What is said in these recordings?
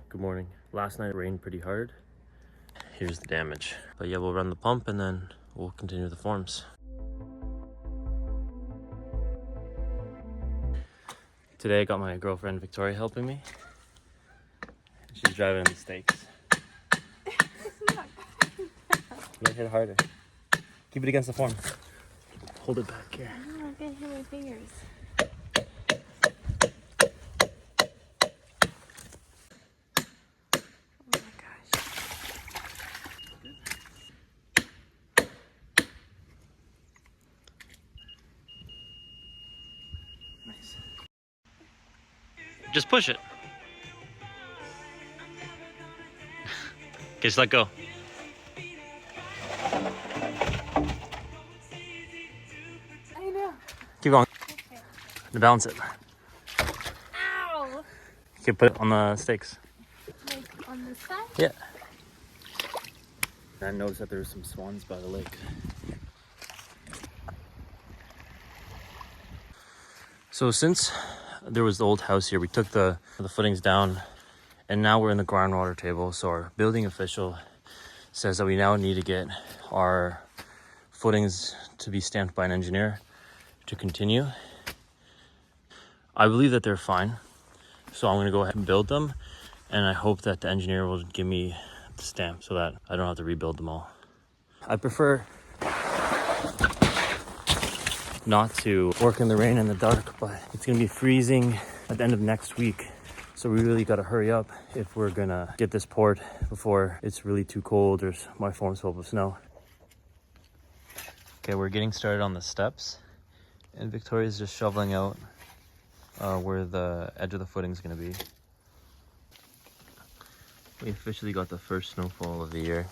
Good morning. Last night it rained pretty hard. Here's the damage. But yeah, we'll run the pump and then we'll continue the forms. Today I got my girlfriend Victoria helping me. She's driving the stakes. Make it harder. Keep it against the form. Hold it back here. No, I'm gonna hit my fingers. Oh my gosh. Nice. Just push it. Okay, just let go. I know. Keep going. Okay. To balance it. Ow! You can put it on the stakes. Like on this side? Yeah. I noticed that there's some swans by the lake. So since there was the old house here, we took the footings down and now we're in the groundwater table. So our building official says that we now need to get our footings to be stamped by an engineer to continue. I believe that they're fine. So I'm gonna go ahead and build them. And I hope that the engineer will give me the stamp so that I don't have to rebuild them all. I prefer not to work in the rain and the dark, but it's gonna be freezing at the end of next week. So we really gotta hurry up if we're gonna get this poured before it's really too cold or my form's full of snow. Okay, we're getting started on the steps and Victoria's just shoveling out where the edge of the footing is gonna be. We officially got the first snowfall of the year.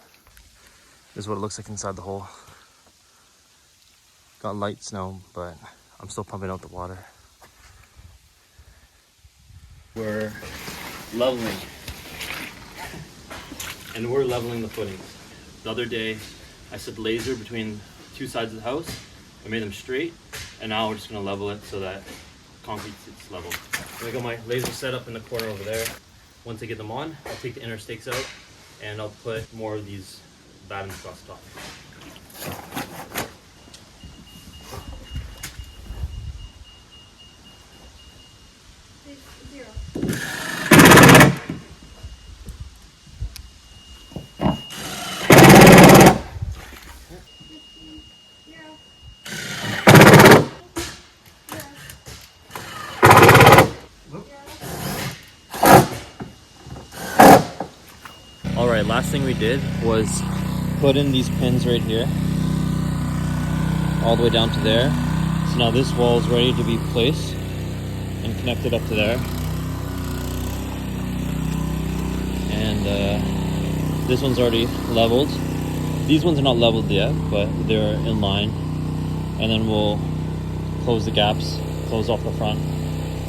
This is what it looks like inside the hole. Got light snow, but I'm still pumping out the water. We're leveling. And we're leveling the footings. The other day, I set laser between two sides of the house. I made them straight, and now we're just gonna level it so that concrete sits level. I got my laser set up in the corner over there. Once I get them on, I'll take the inner stakes out, and I'll put more of these battens across the top. Alright, last thing we did was put in these pins right here, all the way down to there. So now this wall is ready to be placed and connected up to there. And this one's already leveled. These ones are not leveled yet, but they're in line. And then we'll close the gaps, close off the front,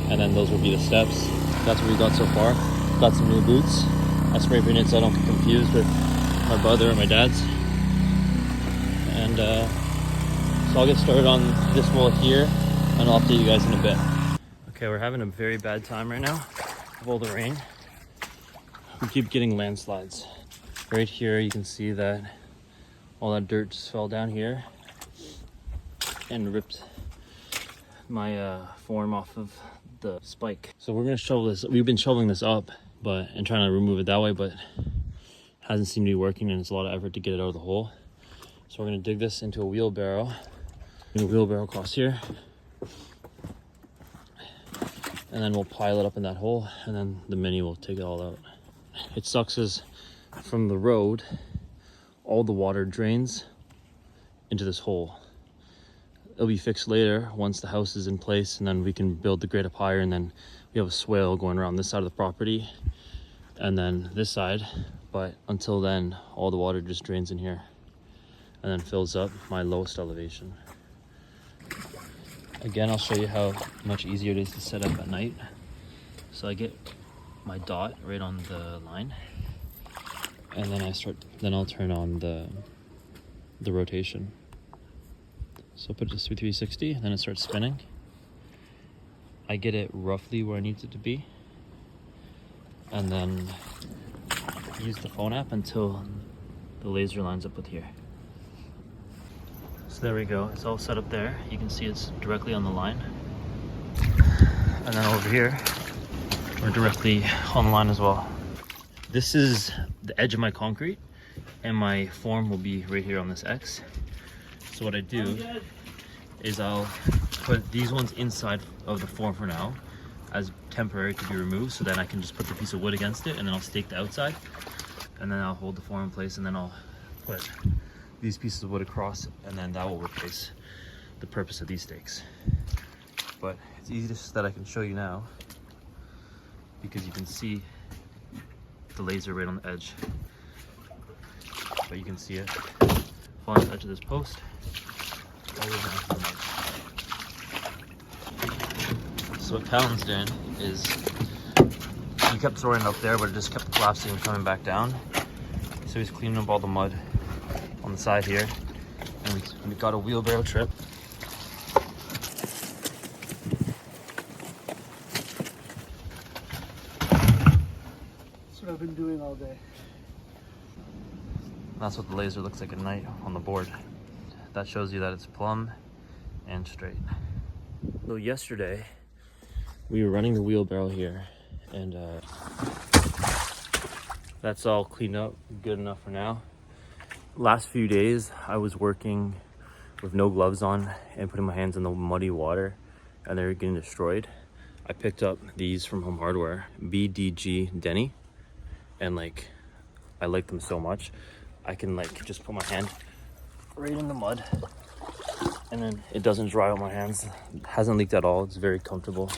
and then those will be the steps. That's what we got so far. Got some new boots. I spray painted so I don't get confused with my brother or my dad's. And so I'll get started on this wall here and I'll update you guys in a bit. Okay, we're having a very bad time right now with all the rain. We keep getting landslides. Right here you can see that all that dirt just fell down here and ripped my form off of the spike. So we're gonna shovel this. We've been shoveling this up and trying to remove it that way, but hasn't seemed to be working and it's a lot of effort to get it out of the hole. So we're gonna dig this into a wheelbarrow. Across here. And then we'll pile it up in that hole and then the Mini will take it all out. It sucks as from the road, all the water drains into this hole. It'll be fixed later once the house is in place and then we can build the grate up higher and then we have a swale going around this side of the property and then this side. But until then, all the water just drains in here and then fills up my lowest elevation. Again, I'll show you how much easier it is to set up at night. So I get my dot right on the line and then I'll turn on the the rotation. So put it to 360, then it starts spinning. I get it roughly where I need it to be, and then use the phone app until the laser lines up with here. So there we go, it's all set up there. You can see it's directly on the line. And then over here, we're directly on the line as well. This is the edge of my concrete, and my form will be right here on this X. So what I do is I'll put these ones inside of the form for now as temporary to be removed, so then I can just put the piece of wood against it, and then I'll stake the outside, and then I'll hold the form in place, and then I'll put these pieces of wood across, and then that will replace the purpose of these stakes. But it's easiest that I can show you now because you can see the laser right on the edge. But you can see it on the edge of this post all the way down to the mud. So what Callan's doing is he kept throwing it up there, but it just kept collapsing and coming back down. So he's cleaning up all the mud on the side here, and we got a wheelbarrow trip. That's what I've been doing all day. That's what the laser looks like at night on the board. That shows you that it's plumb and straight. So yesterday we were running the wheelbarrow here, and that's all cleaned up, good enough for now. Last few days I was working with no gloves on and putting my hands in the muddy water, and they were getting destroyed. I picked up these from Home Hardware, BDG Denny, and like I like them so much. I can like just put my hand right in the mud, and then it doesn't dry out my hands. It hasn't leaked at all. It's very comfortable.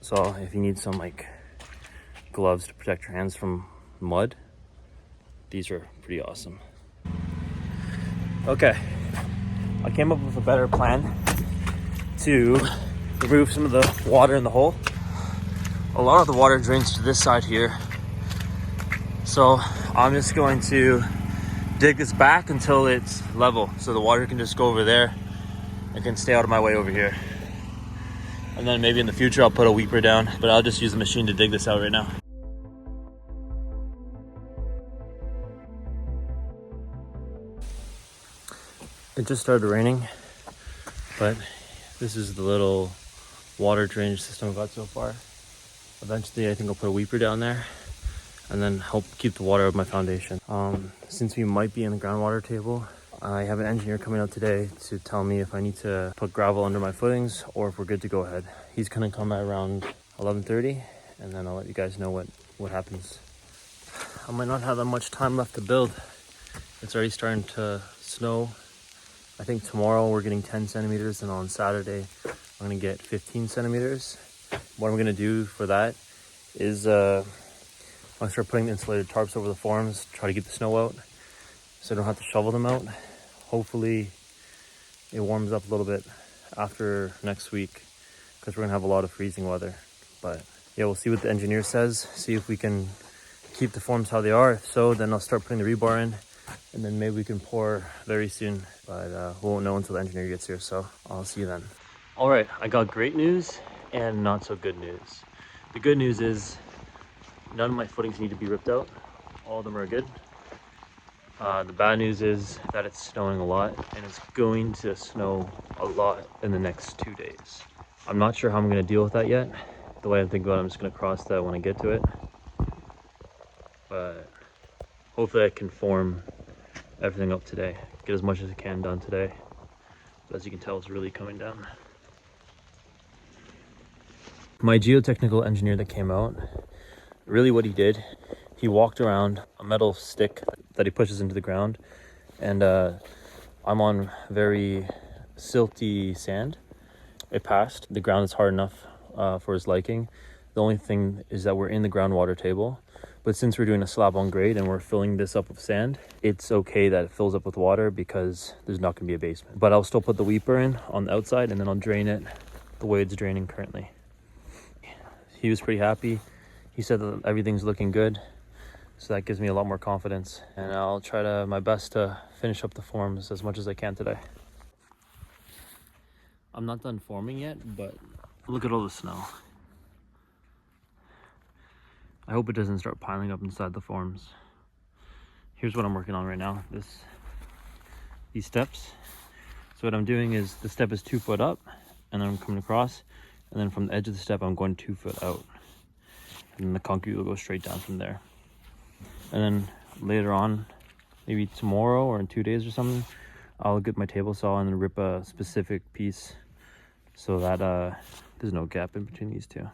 So if you need some like gloves to protect your hands from mud, these are pretty awesome. Okay, I came up with a better plan to remove some of the water in the hole. A lot of the water drains to this side here, so I'm just going to dig this back until it's level, so the water can just go over there and can stay out of my way over here. And then maybe in the future I'll put a weeper down, but I'll just use the machine to dig this out right now. It just started raining, but this is the little water drainage system I've got so far. Eventually I think I'll put a weeper down there and then help keep the water out of my foundation. Since we might be in the groundwater table, I have an engineer coming out today to tell me if I need to put gravel under my footings or if we're good to go ahead. He's gonna come at around 11:30, and then I'll let you guys know what happens. I might not have that much time left to build. It's already starting to snow. I think tomorrow we're getting 10 centimeters, and on Saturday I'm gonna get 15 centimeters. What I'm gonna do for that is I'll start putting the insulated tarps over the forms, try to get the snow out so I don't have to shovel them out. Hopefully it warms up a little bit after next week, because we're gonna have a lot of freezing weather. But yeah, we'll see what the engineer says, see if we can keep the forms how they are. If so, then I'll start putting the rebar in, and then maybe we can pour very soon, but we won't know until the engineer gets here, so I'll see you then. All right, I got great news and not so good news. The good news is none of my footings need to be ripped out. All of them are good. The bad news is that it's snowing a lot, and it's going to snow a lot in the next 2 days. I'm not sure how I'm gonna deal with that yet. The way I'm thinking about it, I'm just gonna cross that when I get to it. But hopefully I can form everything up today, get as much as I can done today. But as you can tell, it's really coming down. My geotechnical engineer that came out, really what he did, he walked around a metal stick that he pushes into the ground, and I'm on very silty sand. It passed. The ground is hard enough for his liking. The only thing is that we're in the groundwater table, but since we're doing a slab on grade and we're filling this up with sand, it's okay that it fills up with water because there's not going to be a basement. But I'll still put the weeper in on the outside, and then I'll drain it the way it's draining currently. He was pretty happy. He said that everything's looking good. So that gives me a lot more confidence, and I'll try my best to finish up the forms as much as I can today. I'm not done forming yet, but look at all the snow. I hope it doesn't start piling up inside the forms. Here's what I'm working on right now, these steps. So what I'm doing is the step is 2 foot up, and then I'm coming across, and then from the edge of the step I'm going 2 foot out, and then the concrete will go straight down from there. And then later on, maybe tomorrow or in 2 days or something, I'll get my table saw and then rip a specific piece so that there's no gap in between these two.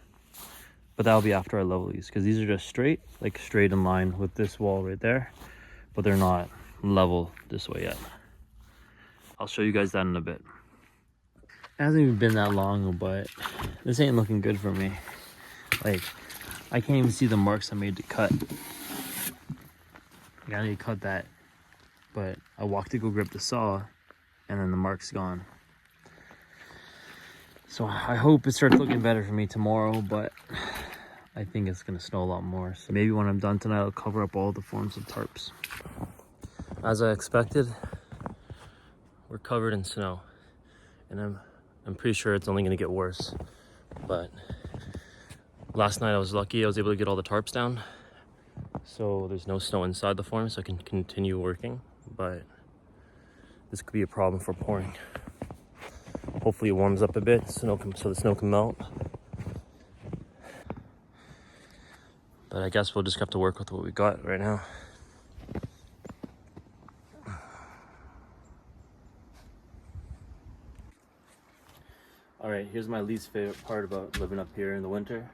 But that'll be after I level these, because these are just straight, like straight in line with this wall right there, but they're not level this way yet. I'll show you guys that in a bit. It hasn't even been that long, but this ain't looking good for me. Like, I can't even see the marks I made to cut. Like, I need to cut that, but I walked to go grab the saw, and then the mark's gone. So I hope it starts looking better for me tomorrow, but I think it's gonna snow a lot more. So maybe when I'm done tonight, I'll cover up all the forms of tarps. As I expected, we're covered in snow, and I'm pretty sure it's only gonna get worse. But last night I was lucky, I was able to get all the tarps down, so there's no snow inside the form, so I can continue working. But this could be a problem for pouring. Hopefully it warms up a bit so the snow can melt. But I guess we'll just have to work with what we got right now. All right, here's my least favorite part about living up here in the winter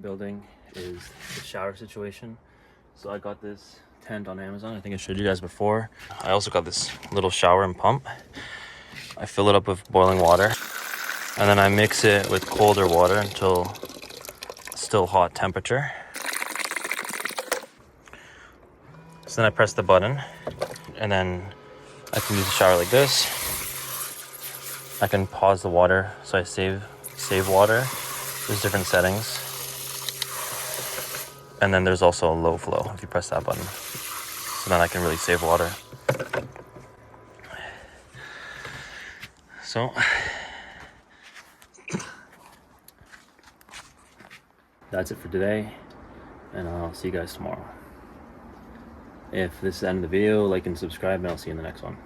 building is the shower situation. So I got this tent on Amazon. I think I showed you guys before. I also got this little shower and pump. I fill it up with boiling water, and then I mix it with colder water until it's still hot temperature. So then I press the button, and then I can use the shower like this. I can pause the water, so I save water. There's different settings. And then there's also a low flow if you press that button. So then I can really save water. So that's it for today, and I'll see you guys tomorrow. If this is the end of the video, like and subscribe, and I'll see you in the next one.